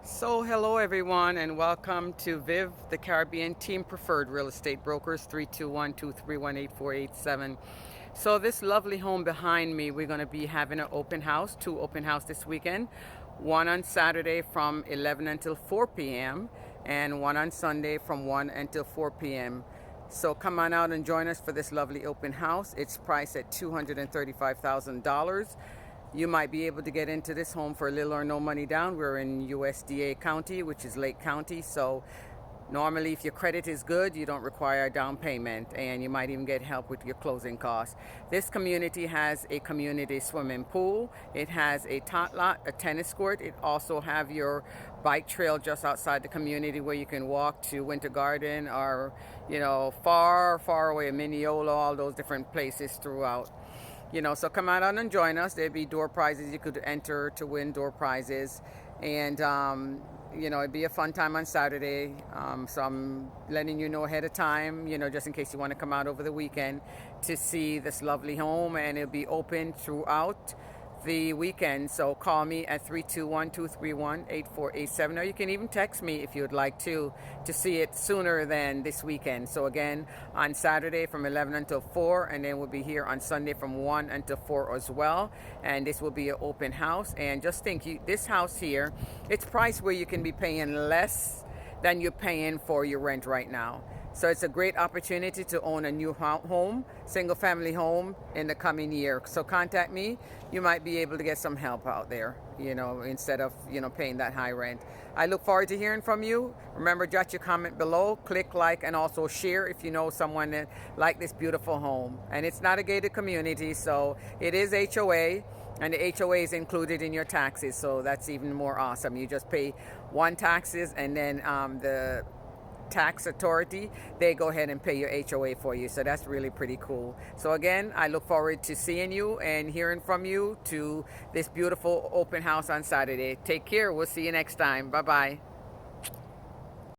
So hello everyone and welcome to Viv, the Caribbean Team Preferred Real Estate Brokers, 321-231-8487. So this lovely home behind me, we're going to be having an open house, two open house this weekend. One on Saturday from 11 until 4 p.m. and one on Sunday from 1 until 4 p.m. So come on out and join us for this lovely open house. It's priced at $235,000. You might be able to get into this home for little or no money down. We're in USDA County, which is Lake County. So normally if your credit is good, you don't require a down payment and you might even get help with your closing costs. This community has a community swimming pool. It has a tot lot, a tennis court. It also have your bike trail just outside the community where you can walk to Winter Garden or, far away, Mineola, all those different places throughout. So come out and join us. There'll be door prizes. You could enter to win door prizes. And, it'd be a fun time on Saturday. So I'm letting you know ahead of time, just in case you want to come out over the weekend to see this lovely home. And it'll be open throughout the weekend. So call me at 321-231-8487, or you can even text me if you'd like to see it sooner than this weekend. So again, on Saturday from 11 until 4, and then we'll be here on Sunday from 1 until 4 as well. And this will be an open house. And just think, this house here, it's priced where you can be paying less than you're paying for your rent right now. So it's a great opportunity to own a new home, single family home in the coming year. So contact me. You might be able to get some help out there, instead of, paying that high rent. I look forward to hearing from you. Remember, jot your comment below, click like, and also share if you know someone that like this beautiful home. And it's not a gated community, so it is HOA. And the HOA is included in your taxes, so that's even more awesome. You just pay one taxes, and then the tax authority, they go ahead and pay your HOA for you. So that's really pretty cool. So again, I look forward to seeing you and hearing from you to this beautiful open house on Saturday. Take care. We'll see you next time. Bye-bye.